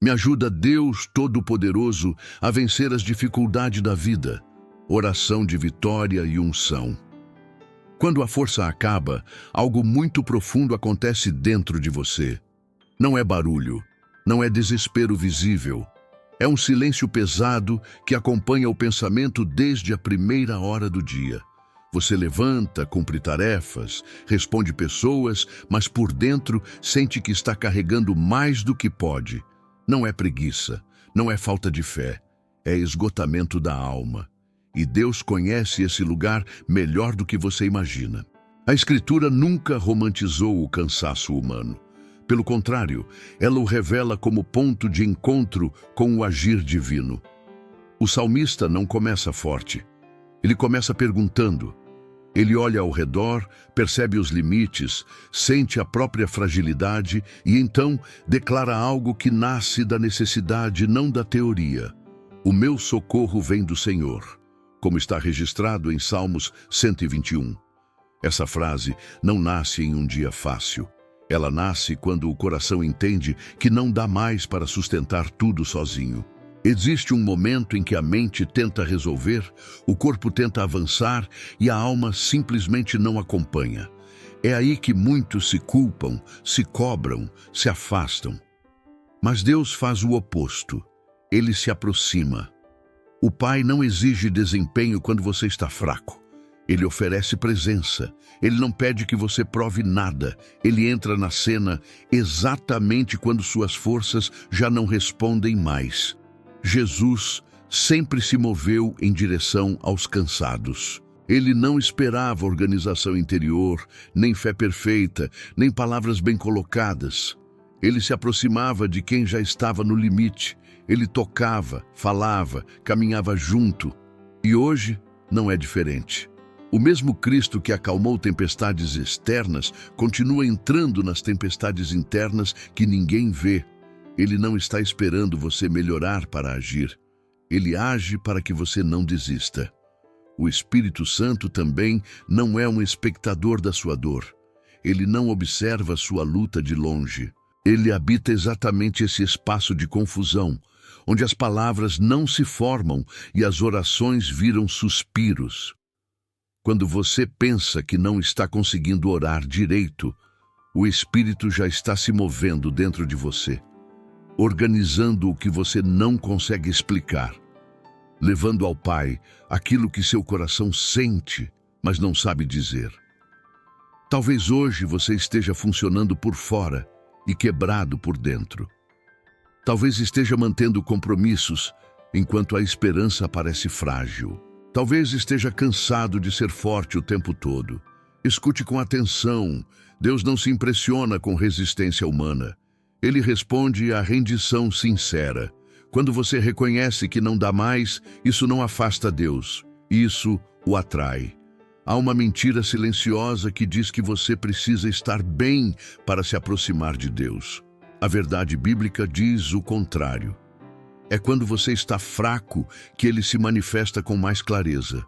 Me ajuda, Deus Todo-Poderoso, a vencer as dificuldades da vida. Oração de vitória e unção. Quando a força acaba, algo muito profundo acontece dentro de você. Não é barulho, não é desespero visível. É um silêncio pesado que acompanha o pensamento desde a primeira hora do dia. Você levanta, cumpre tarefas, responde pessoas, mas por dentro sente que está carregando mais do que pode. Não é preguiça, não é falta de fé, é esgotamento da alma. E Deus conhece esse lugar melhor do que você imagina. A Escritura nunca romantizou o cansaço humano. Pelo contrário, ela o revela como ponto de encontro com o agir divino. O salmista não começa forte. Ele começa perguntando. Ele olha ao redor, percebe os limites, sente a própria fragilidade e então declara algo que nasce da necessidade, não da teoria. O meu socorro vem do Senhor, como está registrado em Salmos 121. Essa frase não nasce em um dia fácil. Ela nasce quando o coração entende que não dá mais para sustentar tudo sozinho. Existe um momento em que a mente tenta resolver, o corpo tenta avançar e a alma simplesmente não acompanha. É aí que muitos se culpam, se cobram, se afastam. Mas Deus faz o oposto. Ele se aproxima. O Pai não exige desempenho quando você está fraco. Ele oferece presença. Ele não pede que você prove nada. Ele entra na cena exatamente quando suas forças já não respondem mais. Jesus sempre se moveu em direção aos cansados. Ele não esperava organização interior, nem fé perfeita, nem palavras bem colocadas. Ele se aproximava de quem já estava no limite. Ele tocava, falava, caminhava junto. E hoje não é diferente. O mesmo Cristo que acalmou tempestades externas continua entrando nas tempestades internas que ninguém vê. Ele não está esperando você melhorar para agir. Ele age para que você não desista. O Espírito Santo também não é um espectador da sua dor. Ele não observa sua luta de longe. Ele habita exatamente esse espaço de confusão, onde as palavras não se formam e as orações viram suspiros. Quando você pensa que não está conseguindo orar direito, o Espírito já está se movendo dentro de você, organizando o que você não consegue explicar, levando ao Pai aquilo que seu coração sente, mas não sabe dizer. Talvez hoje você esteja funcionando por fora e quebrado por dentro. Talvez esteja mantendo compromissos enquanto a esperança parece frágil. Talvez esteja cansado de ser forte o tempo todo. Escute com atenção. Deus não se impressiona com resistência humana. Ele responde à rendição sincera. Quando você reconhece que não dá mais, isso não afasta Deus. Isso o atrai. Há uma mentira silenciosa que diz que você precisa estar bem para se aproximar de Deus. A verdade bíblica diz o contrário. É quando você está fraco que ele se manifesta com mais clareza.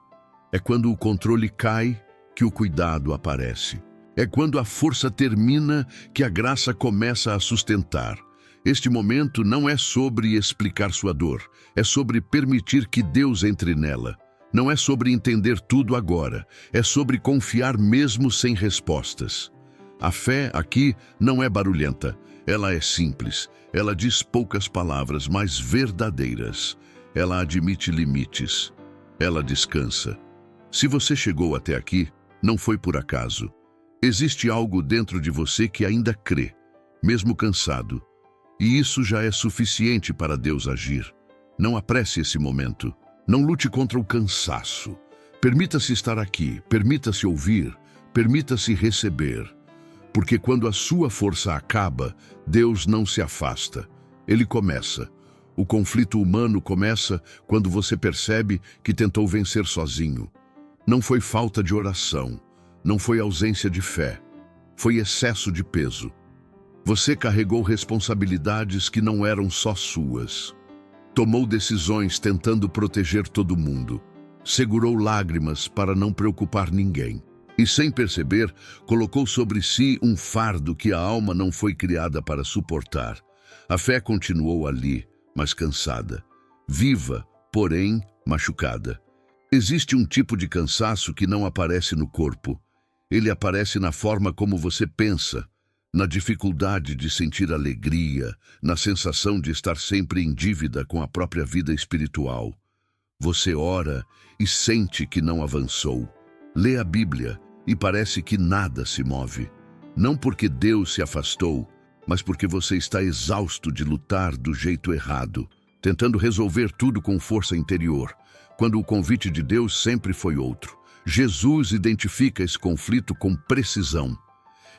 É quando o controle cai que o cuidado aparece. É quando a força termina que a graça começa a sustentar. Este momento não é sobre explicar sua dor, é sobre permitir que Deus entre nela. Não é sobre entender tudo agora, é sobre confiar mesmo sem respostas. A fé aqui não é barulhenta, ela é simples. Ela diz poucas palavras, mas verdadeiras. Ela admite limites. Ela descansa. Se você chegou até aqui, não foi por acaso. Existe algo dentro de você que ainda crê, mesmo cansado. E isso já é suficiente para Deus agir. Não apresse esse momento. Não lute contra o cansaço. Permita-se estar aqui, permita-se ouvir, permita-se receber. Porque quando a sua força acaba, Deus não se afasta. Ele começa. O conflito humano começa quando você percebe que tentou vencer sozinho. Não foi falta de oração, não foi ausência de fé, foi excesso de peso. Você carregou responsabilidades que não eram só suas. Tomou decisões tentando proteger todo mundo. Segurou lágrimas para não preocupar ninguém. E, sem perceber, colocou sobre si um fardo que a alma não foi criada para suportar. A fé continuou ali, mas cansada. Viva, porém machucada. Existe um tipo de cansaço que não aparece no corpo. Ele aparece na forma como você pensa, na dificuldade de sentir alegria, na sensação de estar sempre em dívida com a própria vida espiritual. Você ora e sente que não avançou. Lê a Bíblia e parece que nada se move. Não porque Deus se afastou, mas porque você está exausto de lutar do jeito errado, tentando resolver tudo com força interior, quando o convite de Deus sempre foi outro. Jesus identifica esse conflito com precisão.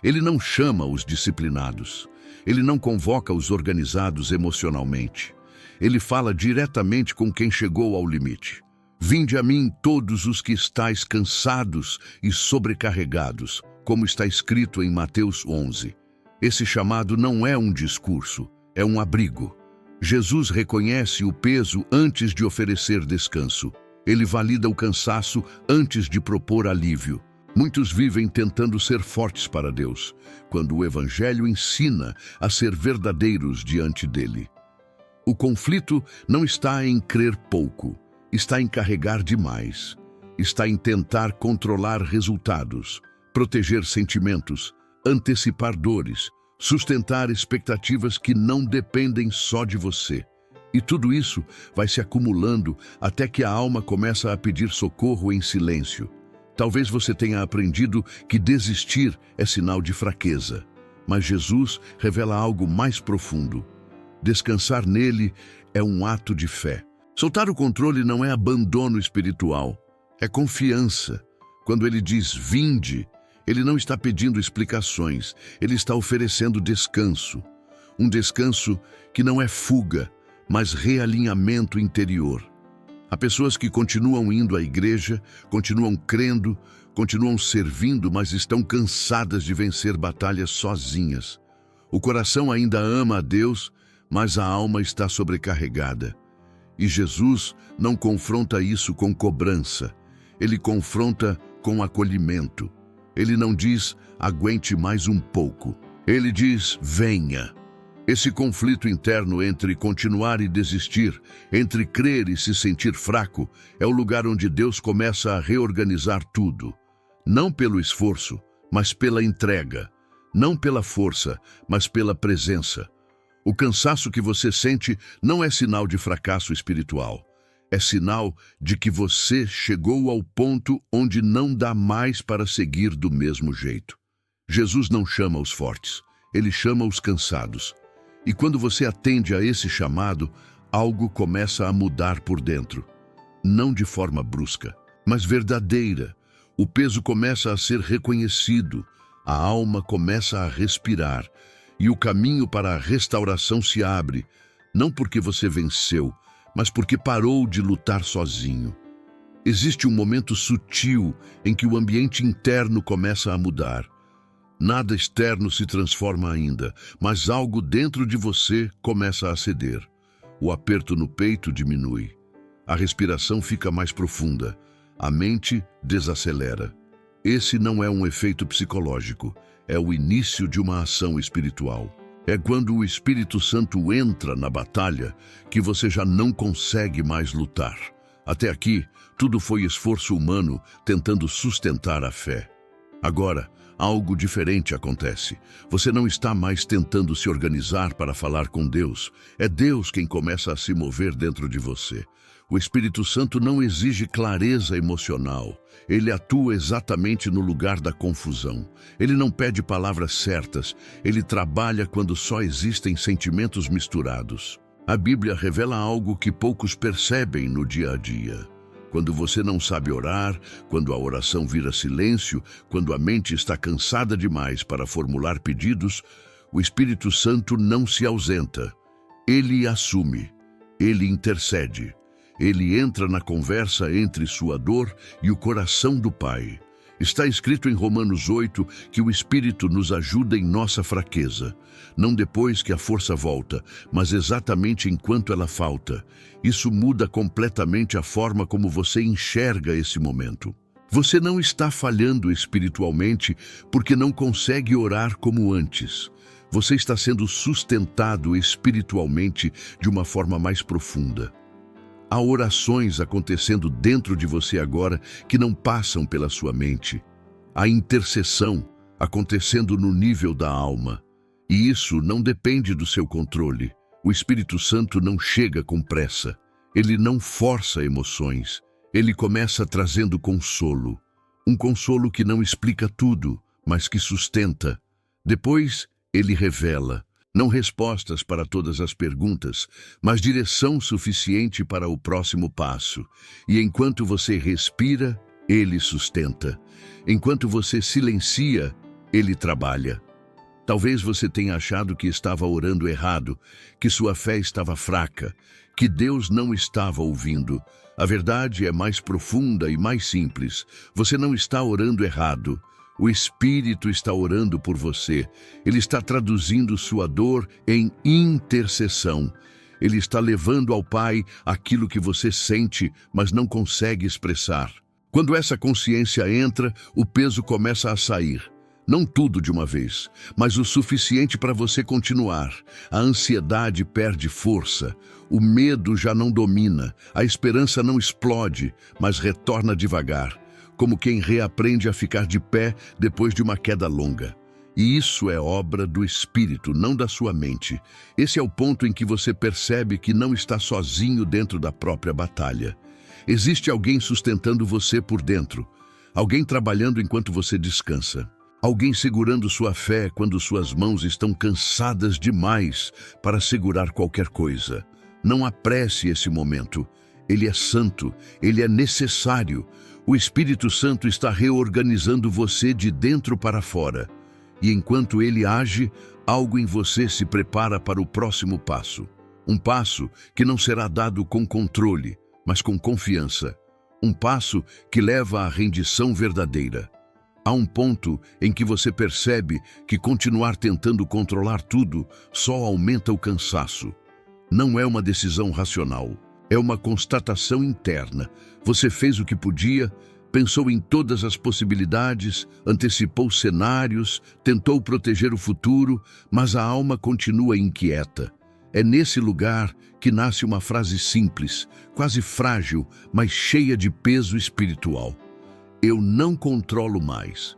Ele não chama os disciplinados. Ele não convoca os organizados emocionalmente. Ele fala diretamente com quem chegou ao limite. Vinde a mim todos os que estáis cansados e sobrecarregados, como está escrito em Mateus 11. Esse chamado não é um discurso, é um abrigo. Jesus reconhece o peso antes de oferecer descanso. Ele valida o cansaço antes de propor alívio. Muitos vivem tentando ser fortes para Deus, quando o Evangelho ensina a ser verdadeiros diante dele. O conflito não está em crer pouco, está em carregar demais, está em tentar controlar resultados, proteger sentimentos, antecipar dores, sustentar expectativas que não dependem só de você. E tudo isso vai se acumulando até que a alma começa a pedir socorro em silêncio. Talvez você tenha aprendido que desistir é sinal de fraqueza, mas Jesus revela algo mais profundo. Descansar nele é um ato de fé. Soltar o controle não é abandono espiritual, é confiança. Quando ele diz vinde, ele não está pedindo explicações, ele está oferecendo descanso. Um descanso que não é fuga, mas realinhamento interior. Há pessoas que continuam indo à igreja, continuam crendo, continuam servindo, mas estão cansadas de vencer batalhas sozinhas. O coração ainda ama a Deus, mas a alma está sobrecarregada. E Jesus não confronta isso com cobrança. Ele confronta com acolhimento. Ele não diz, aguente mais um pouco. Ele diz, venha. Esse conflito interno entre continuar e desistir, entre crer e se sentir fraco, é o lugar onde Deus começa a reorganizar tudo. Não pelo esforço, mas pela entrega. Não pela força, mas pela presença. O cansaço que você sente não é sinal de fracasso espiritual. É sinal de que você chegou ao ponto onde não dá mais para seguir do mesmo jeito. Jesus não chama os fortes, ele chama os cansados. E quando você atende a esse chamado, algo começa a mudar por dentro. Não de forma brusca, mas verdadeira. O peso começa a ser reconhecido, a alma começa a respirar, e o caminho para a restauração se abre, não porque você venceu, mas porque parou de lutar sozinho. Existe um momento sutil em que o ambiente interno começa a mudar. Nada externo se transforma ainda, mas algo dentro de você começa a ceder. O aperto no peito diminui. A respiração fica mais profunda. A mente desacelera. Esse não é um efeito psicológico, é o início de uma ação espiritual. É quando o Espírito Santo entra na batalha que você já não consegue mais lutar. Até aqui, tudo foi esforço humano tentando sustentar a fé. Agora, algo diferente acontece. Você não está mais tentando se organizar para falar com Deus. É Deus quem começa a se mover dentro de você. O Espírito Santo não exige clareza emocional. Ele atua exatamente no lugar da confusão. Ele não pede palavras certas. Ele trabalha quando só existem sentimentos misturados. A Bíblia revela algo que poucos percebem no dia a dia. Quando você não sabe orar, quando a oração vira silêncio, quando a mente está cansada demais para formular pedidos, o Espírito Santo não se ausenta. Ele assume, ele intercede, ele entra na conversa entre sua dor e o coração do Pai. Está escrito em Romanos 8 que o Espírito nos ajuda em nossa fraqueza, não depois que a força volta, mas exatamente enquanto ela falta. Isso muda completamente a forma como você enxerga esse momento. Você não está falhando espiritualmente porque não consegue orar como antes. Você está sendo sustentado espiritualmente de uma forma mais profunda. Há orações acontecendo dentro de você agora que não passam pela sua mente. Há intercessão acontecendo no nível da alma. E isso não depende do seu controle. O Espírito Santo não chega com pressa. Ele não força emoções. Ele começa trazendo consolo. Um consolo que não explica tudo, mas que sustenta. Depois, ele revela, não respostas para todas as perguntas, mas direção suficiente para o próximo passo. E enquanto você respira, ele sustenta. Enquanto você silencia, ele trabalha. Talvez você tenha achado que estava orando errado, que sua fé estava fraca, que Deus não estava ouvindo. A verdade é mais profunda e mais simples. Você não está orando errado. O Espírito está orando por você. Ele está traduzindo sua dor em intercessão. Ele está levando ao Pai aquilo que você sente, mas não consegue expressar. Quando essa consciência entra, o peso começa a sair. Não tudo de uma vez, mas o suficiente para você continuar. A ansiedade perde força. O medo já não domina. A esperança não explode, mas retorna devagar, como quem reaprende a ficar de pé depois de uma queda longa. E isso é obra do Espírito, não da sua mente. Esse é o ponto em que você percebe que não está sozinho dentro da própria batalha. Existe alguém sustentando você por dentro. Alguém trabalhando enquanto você descansa. Alguém segurando sua fé quando suas mãos estão cansadas demais para segurar qualquer coisa. Não apresse esse momento. Ele é santo, ele é necessário. O Espírito Santo está reorganizando você de dentro para fora. E enquanto ele age, algo em você se prepara para o próximo passo. Um passo que não será dado com controle, mas com confiança. Um passo que leva à rendição verdadeira. Há um ponto em que você percebe que continuar tentando controlar tudo só aumenta o cansaço. Não é uma decisão racional, é uma constatação interna. Você fez o que podia, pensou em todas as possibilidades, antecipou cenários, tentou proteger o futuro, mas a alma continua inquieta. É nesse lugar que nasce uma frase simples, quase frágil, mas cheia de peso espiritual. Eu não controlo mais.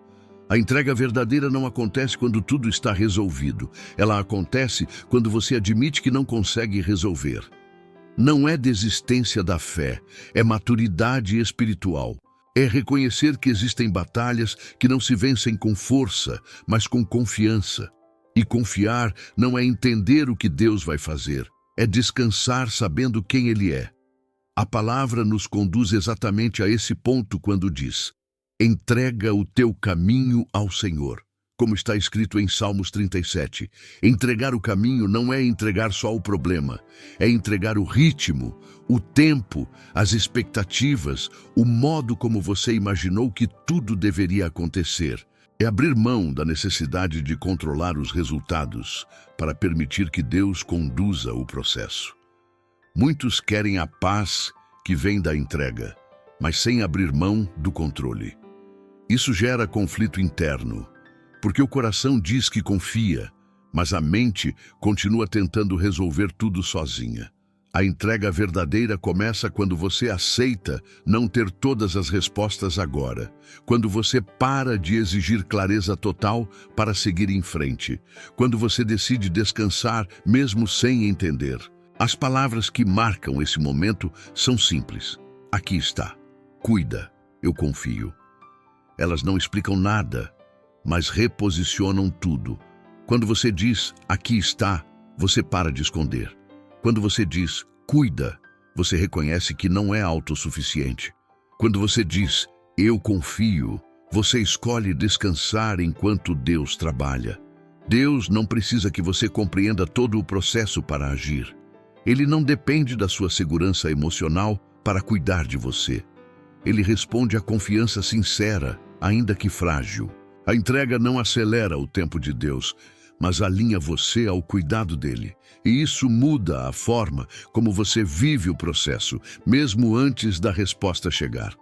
A entrega verdadeira não acontece quando tudo está resolvido. Ela acontece quando você admite que não consegue resolver. Não é desistência da fé, é maturidade espiritual. É reconhecer que existem batalhas que não se vencem com força, mas com confiança. E confiar não é entender o que Deus vai fazer, é descansar sabendo quem Ele é. A palavra nos conduz exatamente a esse ponto quando diz: entrega o teu caminho ao Senhor. Como está escrito em Salmos 37, entregar o caminho não é entregar só o problema, é entregar o ritmo, o tempo, as expectativas, o modo como você imaginou que tudo deveria acontecer. É abrir mão da necessidade de controlar os resultados para permitir que Deus conduza o processo. Muitos querem a paz que vem da entrega, mas sem abrir mão do controle. Isso gera conflito interno, porque o coração diz que confia, mas a mente continua tentando resolver tudo sozinha. A entrega verdadeira começa quando você aceita não ter todas as respostas agora, quando você para de exigir clareza total para seguir em frente, quando você decide descansar mesmo sem entender. As palavras que marcam esse momento são simples. Aqui está. Cuida, eu confio. Elas não explicam nada, mas reposicionam tudo. Quando você diz, aqui está, você para de esconder. Quando você diz, cuida, você reconhece que não é autossuficiente. Quando você diz, eu confio, você escolhe descansar enquanto Deus trabalha. Deus não precisa que você compreenda todo o processo para agir. Ele não depende da sua segurança emocional para cuidar de você. Ele responde à confiança sincera, ainda que frágil. A entrega não acelera o tempo de Deus, mas alinha você ao cuidado dele. E isso muda a forma como você vive o processo, mesmo antes da resposta chegar.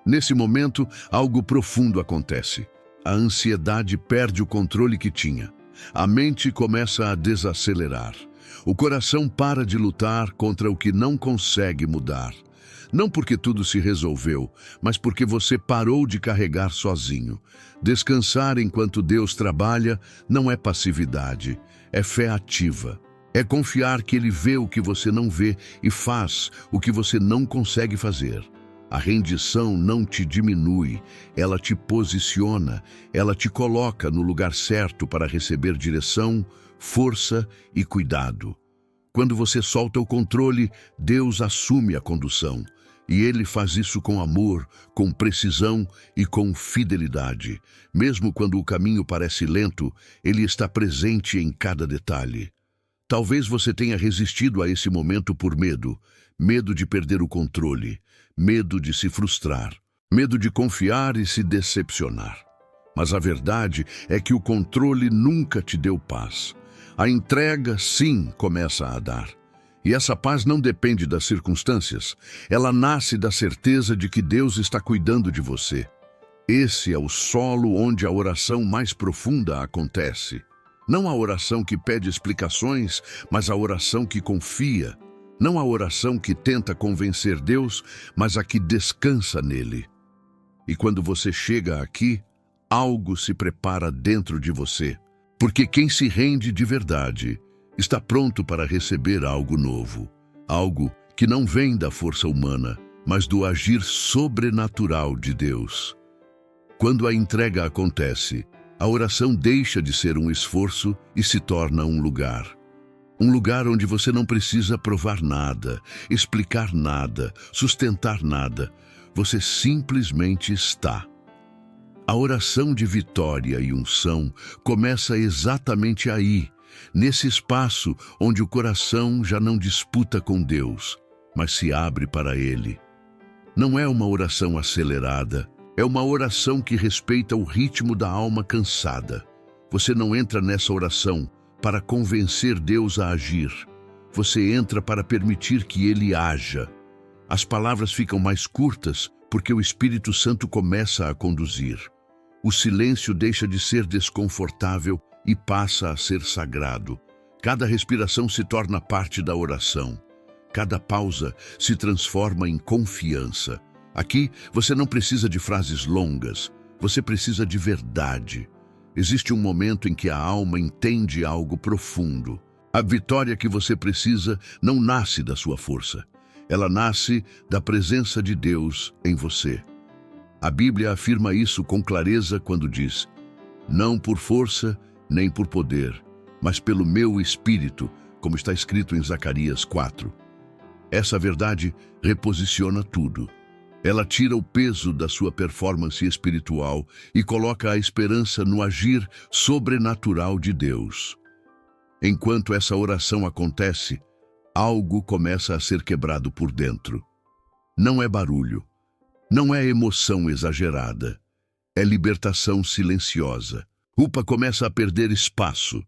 Nesse momento, algo profundo acontece. A ansiedade perde o controle que tinha. A mente começa a desacelerar. O coração para de lutar contra o que não consegue mudar. Não porque tudo se resolveu, mas porque você parou de carregar sozinho. Descansar enquanto Deus trabalha não é passividade, é fé ativa. É confiar que Ele vê o que você não vê e faz o que você não consegue fazer. A rendição não te diminui, ela te posiciona, ela te coloca no lugar certo para receber direção, força e cuidado. Quando você solta o controle, Deus assume a condução. E Ele faz isso com amor, com precisão e com fidelidade. Mesmo quando o caminho parece lento, Ele está presente em cada detalhe. Talvez você tenha resistido a esse momento por medo. Medo de perder o controle, medo de se frustrar, medo de confiar e se decepcionar. Mas a verdade é que o controle nunca te deu paz. A entrega, sim, começa a dar. E essa paz não depende das circunstâncias. Ela nasce da certeza de que Deus está cuidando de você. Esse é o solo onde a oração mais profunda acontece. Não a oração que pede explicações, mas a oração que confia. Não a oração que tenta convencer Deus, mas a que descansa nele. E quando você chega aqui, algo se prepara dentro de você. Porque quem se rende de verdade está pronto para receber algo novo. Algo que não vem da força humana, mas do agir sobrenatural de Deus. Quando a entrega acontece, a oração deixa de ser um esforço e se torna um lugar. Um lugar onde você não precisa provar nada, explicar nada, sustentar nada. Você simplesmente está. A oração de vitória e unção começa exatamente aí, nesse espaço onde o coração já não disputa com Deus, mas se abre para Ele. Não é uma oração acelerada, é uma oração que respeita o ritmo da alma cansada. Você não entra nessa oração para convencer Deus a agir. Você entra para permitir que Ele haja. As palavras ficam mais curtas porque o Espírito Santo começa a conduzir. O silêncio deixa de ser desconfortável e passa a ser sagrado. Cada respiração se torna parte da oração. Cada pausa se transforma em confiança. Aqui, você não precisa de frases longas, você precisa de verdade. Existe um momento em que a alma entende algo profundo. A vitória que você precisa não nasce da sua força. Ela nasce da presença de Deus em você. A Bíblia afirma isso com clareza quando diz: não por força nem por poder, mas pelo meu Espírito, como está escrito em Zacarias 4. Essa verdade reposiciona tudo. Ela tira o peso da sua performance espiritual e coloca a esperança no agir sobrenatural de Deus. Enquanto essa oração acontece, algo começa a ser quebrado por dentro. Não é barulho, não é emoção exagerada, é libertação silenciosa. Culpa começa a perder espaço,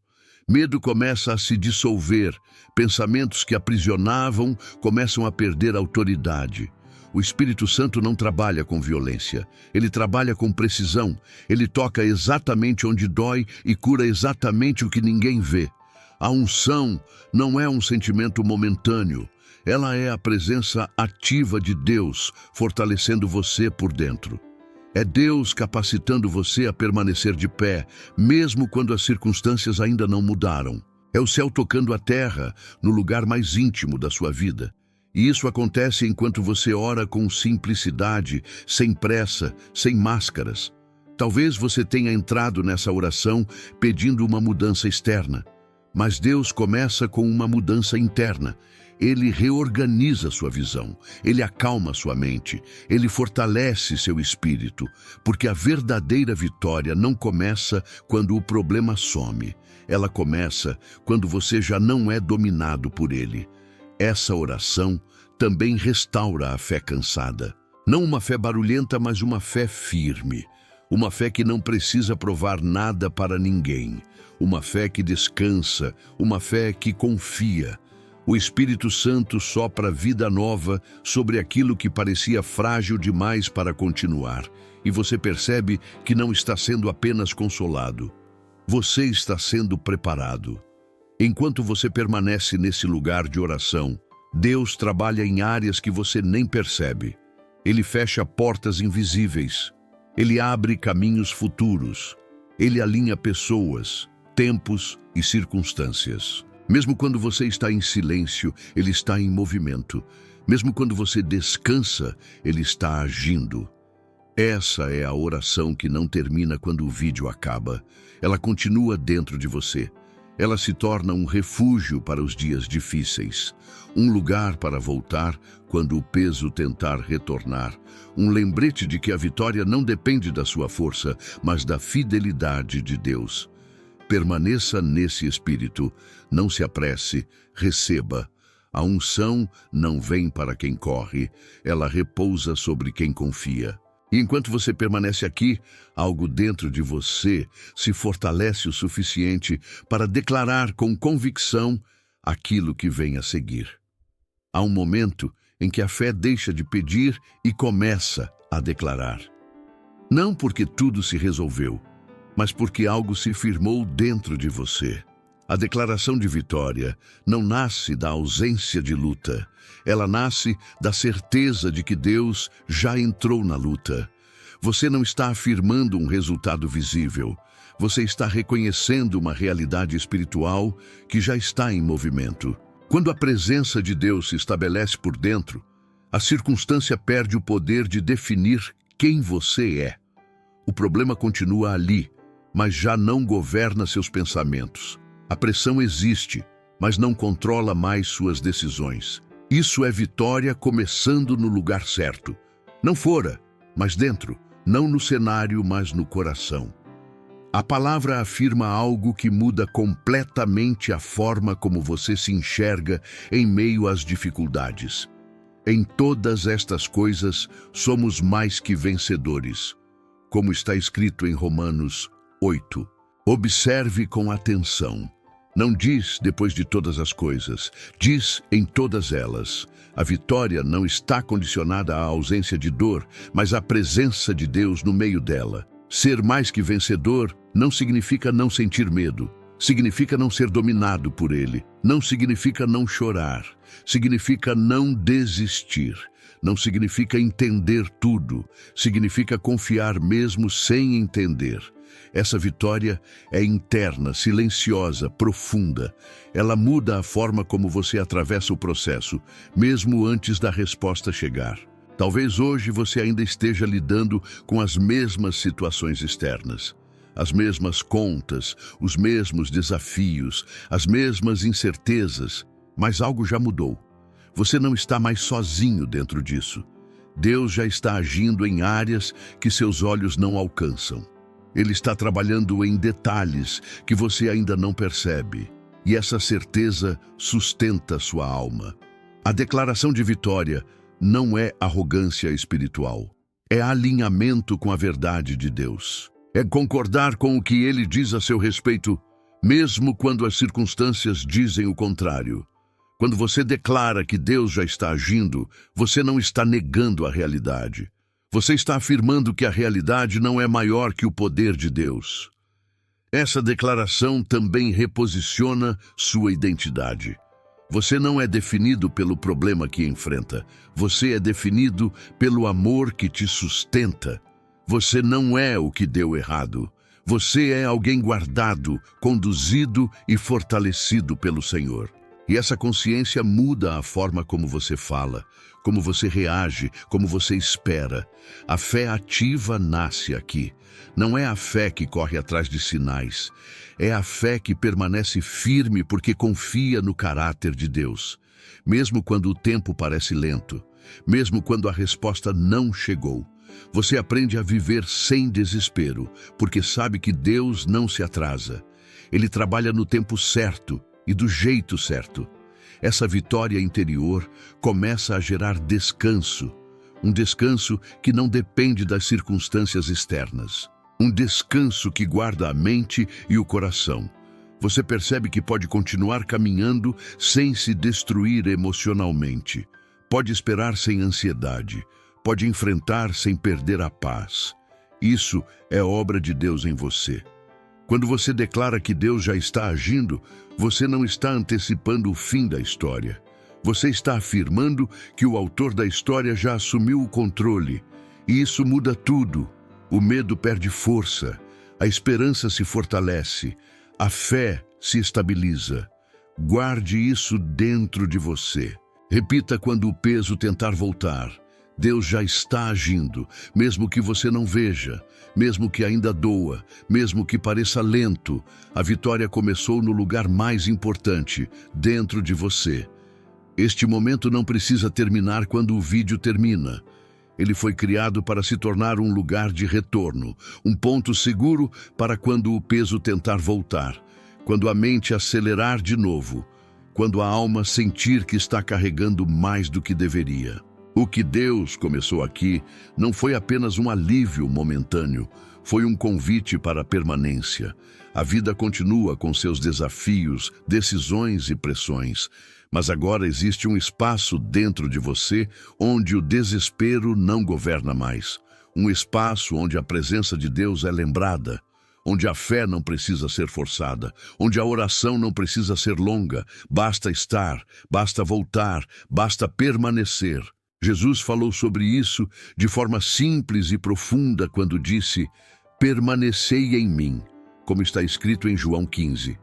medo começa a se dissolver, pensamentos que aprisionavam começam a perder autoridade. O Espírito Santo não trabalha com violência, ele trabalha com precisão, ele toca exatamente onde dói e cura exatamente o que ninguém vê. A unção não é um sentimento momentâneo, ela é a presença ativa de Deus, fortalecendo você por dentro. É Deus capacitando você a permanecer de pé, mesmo quando as circunstâncias ainda não mudaram. É o céu tocando a terra no lugar mais íntimo da sua vida. E isso acontece enquanto você ora com simplicidade, sem pressa, sem máscaras. Talvez você tenha entrado nessa oração pedindo uma mudança externa, mas Deus começa com uma mudança interna. Ele reorganiza sua visão, ele acalma sua mente, ele fortalece seu espírito, porque a verdadeira vitória não começa quando o problema some. Ela começa quando você já não é dominado por ele. Essa oração também restaura a fé cansada. Não uma fé barulhenta, mas uma fé firme. Uma fé que não precisa provar nada para ninguém. Uma fé que descansa, uma fé que confia. O Espírito Santo sopra vida nova sobre aquilo que parecia frágil demais para continuar. E você percebe que não está sendo apenas consolado. Você está sendo preparado. Enquanto você permanece nesse lugar de oração, Deus trabalha em áreas que você nem percebe. Ele fecha portas invisíveis. Ele abre caminhos futuros. Ele alinha pessoas, tempos e circunstâncias. Mesmo quando você está em silêncio, Ele está em movimento. Mesmo quando você descansa, Ele está agindo. Essa é a oração que não termina quando o vídeo acaba. Ela continua dentro de você. Ela se torna um refúgio para os dias difíceis, um lugar para voltar quando o peso tentar retornar, um lembrete de que a vitória não depende da sua força, mas da fidelidade de Deus. Permaneça nesse espírito, não se apresse, receba. A unção não vem para quem corre, ela repousa sobre quem confia. E enquanto você permanece aqui, algo dentro de você se fortalece o suficiente para declarar com convicção aquilo que vem a seguir. Há um momento em que a fé deixa de pedir e começa a declarar. Não porque tudo se resolveu, mas porque algo se firmou dentro de você. A declaração de vitória não nasce da ausência de luta. Ela nasce da certeza de que Deus já entrou na luta. Você não está afirmando um resultado visível. Você está reconhecendo uma realidade espiritual que já está em movimento. Quando a presença de Deus se estabelece por dentro, a circunstância perde o poder de definir quem você é. O problema continua ali, mas já não governa seus pensamentos. A pressão existe, mas não controla mais suas decisões. Isso é vitória começando no lugar certo. Não fora, mas dentro. Não no cenário, mas no coração. A palavra afirma algo que muda completamente a forma como você se enxerga em meio às dificuldades. Em todas estas coisas, somos mais que vencedores, como está escrito em Romanos 8. Observe com atenção. Não diz depois de todas as coisas, diz em todas elas. A vitória não está condicionada à ausência de dor, mas à presença de Deus no meio dela. Ser mais que vencedor não significa não sentir medo. Significa não ser dominado por ele. Não significa não chorar. Significa não desistir. Não significa entender tudo. Significa confiar mesmo sem entender. Essa vitória é interna, silenciosa, profunda. Ela muda a forma como você atravessa o processo, mesmo antes da resposta chegar. Talvez hoje você ainda esteja lidando com as mesmas situações externas, as mesmas contas, os mesmos desafios, as mesmas incertezas, mas algo já mudou. Você não está mais sozinho dentro disso. Deus já está agindo em áreas que seus olhos não alcançam. Ele está trabalhando em detalhes que você ainda não percebe, e essa certeza sustenta sua alma. A declaração de vitória não é arrogância espiritual, é alinhamento com a verdade de Deus. É concordar com o que Ele diz a seu respeito, mesmo quando as circunstâncias dizem o contrário. Quando você declara que Deus já está agindo, você não está negando a realidade. Você está afirmando que a realidade não é maior que o poder de Deus. Essa declaração também reposiciona sua identidade. Você não é definido pelo problema que enfrenta. Você é definido pelo amor que te sustenta. Você não é o que deu errado. Você é alguém guardado, conduzido e fortalecido pelo Senhor. E essa consciência muda a forma como você fala, como você reage, como você espera. A fé ativa nasce aqui. Não é a fé que corre atrás de sinais. É a fé que permanece firme porque confia no caráter de Deus. Mesmo quando o tempo parece lento, mesmo quando a resposta não chegou, você aprende a viver sem desespero, porque sabe que Deus não se atrasa. Ele trabalha no tempo certo e do jeito certo. Essa vitória interior começa a gerar descanso, um descanso que não depende das circunstâncias externas, um descanso que guarda a mente e o coração. Você percebe que pode continuar caminhando sem se destruir emocionalmente, pode esperar sem ansiedade, pode enfrentar sem perder a paz. Isso é obra de Deus em você. Quando você declara que Deus já está agindo, você não está antecipando o fim da história. Você está afirmando que o autor da história já assumiu o controle. E isso muda tudo. O medo perde força, a esperança se fortalece, a fé se estabiliza. Guarde isso dentro de você. Repita quando o peso tentar voltar. Deus já está agindo, mesmo que você não veja, mesmo que ainda doa, mesmo que pareça lento. A vitória começou no lugar mais importante, dentro de você. Este momento não precisa terminar quando o vídeo termina. Ele foi criado para se tornar um lugar de retorno, um ponto seguro para quando o peso tentar voltar, quando a mente acelerar de novo, quando a alma sentir que está carregando mais do que deveria. O que Deus começou aqui não foi apenas um alívio momentâneo, foi um convite para a permanência. A vida continua com seus desafios, decisões e pressões, mas agora existe um espaço dentro de você onde o desespero não governa mais. Um espaço onde a presença de Deus é lembrada, onde a fé não precisa ser forçada, onde a oração não precisa ser longa, basta estar, basta voltar, basta permanecer. Jesus falou sobre isso de forma simples e profunda quando disse: "Permanecei em mim", como está escrito em João 15.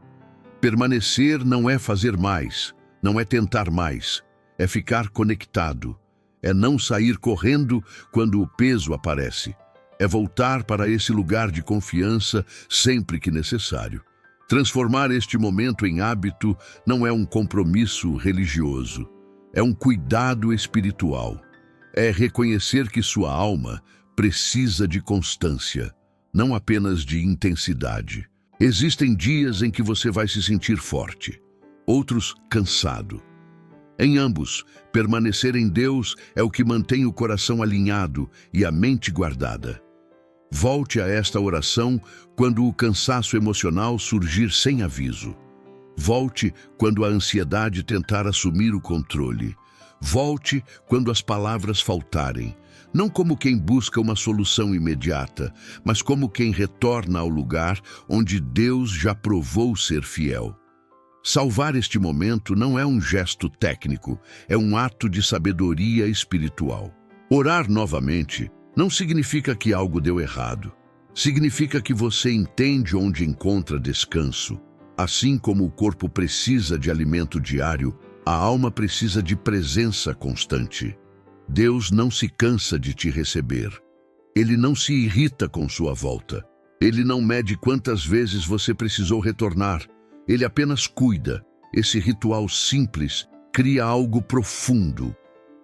Permanecer não é fazer mais, não é tentar mais, é ficar conectado, é não sair correndo quando o peso aparece, é voltar para esse lugar de confiança sempre que necessário. Transformar este momento em hábito não é um compromisso religioso. É um cuidado espiritual. É reconhecer que sua alma precisa de constância, não apenas de intensidade. Existem dias em que você vai se sentir forte, outros cansado. Em ambos, permanecer em Deus é o que mantém o coração alinhado e a mente guardada. Volte a esta oração quando o cansaço emocional surgir sem aviso. Volte quando a ansiedade tentar assumir o controle. Volte quando as palavras faltarem, não como quem busca uma solução imediata, mas como quem retorna ao lugar onde Deus já provou ser fiel. Salvar este momento não é um gesto técnico, é um ato de sabedoria espiritual. Orar novamente não significa que algo deu errado. Significa que você entende onde encontra descanso. Assim como o corpo precisa de alimento diário, a alma precisa de presença constante. Deus não se cansa de te receber. Ele não se irrita com sua volta. Ele não mede quantas vezes você precisou retornar. Ele apenas cuida. Esse ritual simples cria algo profundo.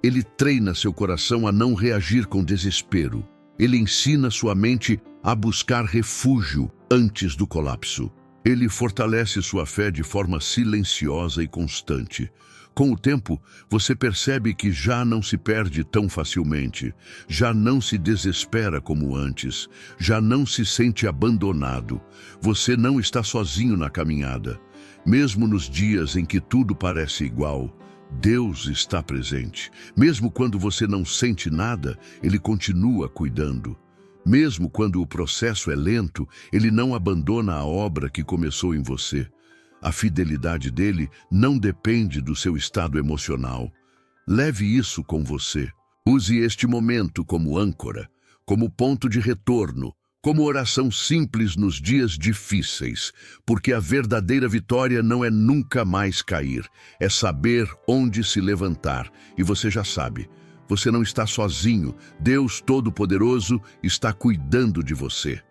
Ele treina seu coração a não reagir com desespero. Ele ensina sua mente a buscar refúgio antes do colapso. Ele fortalece sua fé de forma silenciosa e constante. Com o tempo, você percebe que já não se perde tão facilmente, já não se desespera como antes, já não se sente abandonado. Você não está sozinho na caminhada. Mesmo nos dias em que tudo parece igual, Deus está presente. Mesmo quando você não sente nada, Ele continua cuidando. Mesmo quando o processo é lento, Ele não abandona a obra que começou em você. A fidelidade dele não depende do seu estado emocional. Leve isso com você. Use este momento como âncora, como ponto de retorno, como oração simples nos dias difíceis, porque a verdadeira vitória não é nunca mais cair, é saber onde se levantar. E você já sabe, você não está sozinho. Deus Todo-Poderoso está cuidando de você.